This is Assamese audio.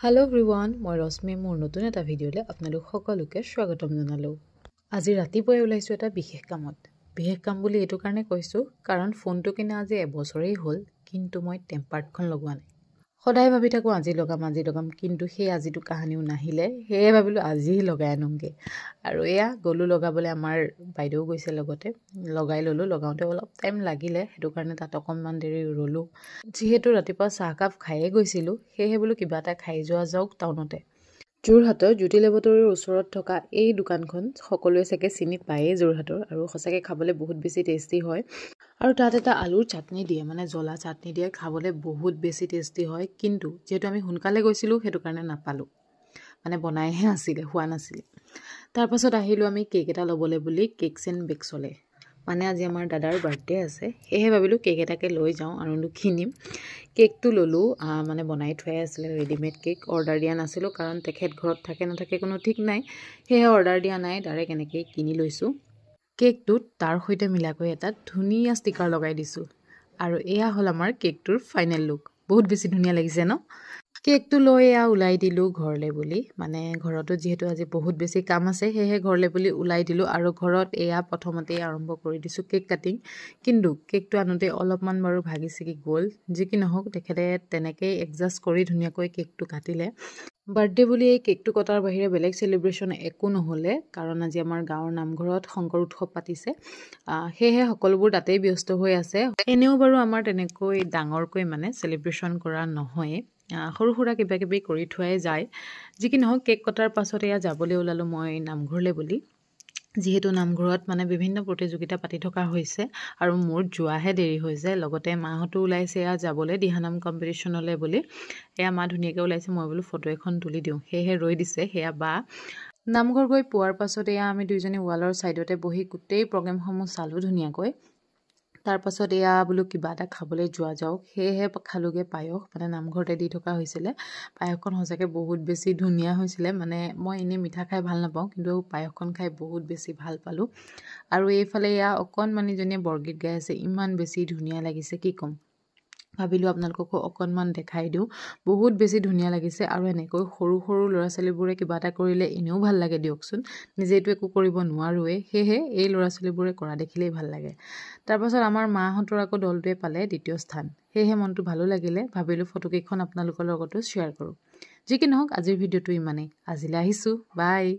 Hello everyone, মই ৰশ্মি মোৰ নতুন এটা ভিডিঅ'লে আপোনালোক সকলোকে স্বাগতম জনালো। আজি ৰাতিপুৱাই ওলাইছো এটা বিশেষ কামত। বিশেষ কাম বুলি এটো কাৰণে কৈছো কাৰণ ফোনটো কিনা আজি এবছৰেই হ'ল কিন্তু মই টেম্পাৰ্ডখন লগোৱা নাই। সদায় ভাবি থাকো আজি লগাম কিন্তু সেই আজিটো কাহানিও নাহিলে হেয়ে ভাবিলো আজি লগাই আনুংগে। আৰু এয়া গলু লগাবলে আমাৰ বাইদেউ গৈছে লগতে লগাই ললো লগাওতে অলপ টাইম লাগিলে হেতু কাৰণে তাত অকনমান দেৰি ৰলো। যিহেতু ৰাতিপুৱা চাহ কাপ খাইয়ে গৈছিলো হেয়ে বলো কিবা এটা খাই যোৱা যাওক টাউনতে। যোৰহাটৰ জ্যোতি লেবৰেটৰীৰ ওচৰত থকা এই দোকানখন সকলোৱে চাগে চিনি পায়ে যোৰহাটৰ আৰু সঁচাকে খাবলৈ বহুত বেছি টেষ্টি হয়। আৰু তাত এটা আলুৰ চাটনি দিয়ে মানে জ্বলা চাটনি দিয়ে খাবলৈ বহুত বেছি টেষ্টি হয় কিন্তু যেহেতু আমি সোনকালে গৈছিলো হেতু কাৰণে নাপালো মানে বনাইহে আছিল হোৱা নাছিল। তাৰ পাছত আহিলো আমি কেক এটা লবলৈ বুলি কেকছ এণ্ড বেকছলে মানে আজি আমাৰ দাদাৰ বাৰ্থডে আছে হেহে ভাবিলো কেক এটাকে লৈ যাও আৰু কিনিম। কেকটো ললো মানে বনাই থৈ আছিল ৰেডিমেড কেক অৰ্ডাৰ দিয়া নাছিলো কাৰণ তেখেত ঘৰত থাকে নাথাকে কোনো ঠিক নাই হেহে অৰ্ডাৰ দিয়া নাই ডাইৰেক্ট এনেকৈ কিনি লৈছো। কেকটোত তাৰ সৈতে মিলাকৈ এটা ধুনীয়া ষ্টিকাৰ লগাই দিছো আৰু এয়া হ'ল আমাৰ কেকটোৰ ফাইনেল লুক। বহুত বেছি ধুনীয়া লাগিছে ন? কেকটো লৈ ওলাই দিলো ঘৰলে বুলি মানে ঘৰতো যেহেতু আজি বহুত বেছি কাম আছে হেহে ঘৰলে বুলি ওলাই দিলো আৰু ঘৰত এয়া প্ৰথমতে আৰম্ভ কৰি দিছো কেক কাটিং। কিন্তু কেকটো আনোতে অলপমান বাৰু ভাগি ছিগি গ'ল যি কি নহওক তেখেতে তেনেকৈ এডজাষ্ট কৰি ধুনীয়াকৈ কেকটো কাটিলে। বাৰ্থডে বুলি এই কেকটো কটাৰ বাহিৰে বেলেগ সেলিব্ৰেশন একো নহলে কাৰণ আজি আমাৰ গাঁৱৰ নামঘৰত শংকৰ উৎসৱ পাতিছে হেহে সকলোবোৰ তাতেই ব্যস্ত হৈ আছে। এনেও বাৰু আমাৰ তেনেকৈ ডাঙৰকৈ মানে সেলিব্ৰেশন কৰা নহয় সৰু সুৰা কিবা কিবি কৰি থোৱাই যায়। যি কি নহওক কেক কটাৰ পাছত এয়া যাবলৈ ওলালো মই নামঘৰলে বুলি যিহেতু নামঘৰত মানে বিভিন্ন প্ৰতিযোগিতা পাতি থকা হৈছে আৰু মোৰ যোৱাহে দেৰি হৈছে লগতে মাহতো ওলাইছে যাবলৈ দিহানাম কম্পিটিশনলে বুলি এয়া মা ধুনীয়াকৈ ওলাইছে মই বোলো ফটো এখন তুলি দিওঁ হেহে ৰৈ দিছে হেয়া বা। নামঘৰ গৈ পোৱাৰ পাছত এয়া আমি দুইজনী ৱালৰ সাইডতে বহি গোটেই প্ৰগ্ৰামসমূহ চালো ধুনীয়াকৈ। তাৰ পাছত এয়া বোলো কিবা এটা খাবলৈ যোৱা যাওক হেহে খালোগে পায়স মানে নামঘৰতে দি থকা হৈছিলে। পায়সখন সঁচাকে বহুত বেছি ধুনীয়া হৈছিলে মানে মই এনে মিঠা খাই ভাল নাপাওঁ কিন্তু পায়সখন খাই বহুত বেছি ভাল পালো। আৰু এইফালে এয়া অকণমানিজনীয়ে বৰগীত গাই আছে ইমান বেছি ধুনীয়া লাগিছে কি ক'ম। ভাবিলো আপোনালোককো অকণমান দেখাই দিওঁ বহুত বেছি ধুনীয়া লাগিছে আৰু এনেকৈ সৰু সৰু ল'ৰা ছোৱালীবোৰে কিবা এটা কৰিলে এনেও ভাল লাগে দিয়কচোন নিজেইটো একো কৰিব নোৱাৰোৱে হেহে এই ল'ৰা ছোৱালীবোৰে কৰা দেখিলেই ভাল লাগে। তাৰ পাছত আমাৰ মাহঁতৰ আকৌ দলটোৱে পালে দ্বিতীয় স্থান হেহে মনটো ভালো লাগিলে ভাবিলো ফটোকেইখন আপোনালোকৰ লগতো শ্বেয়াৰ কৰো। যি কি নহওক আজিৰ ভিডিঅ'টো ইমানেই আজিলৈ আহিছো বাই।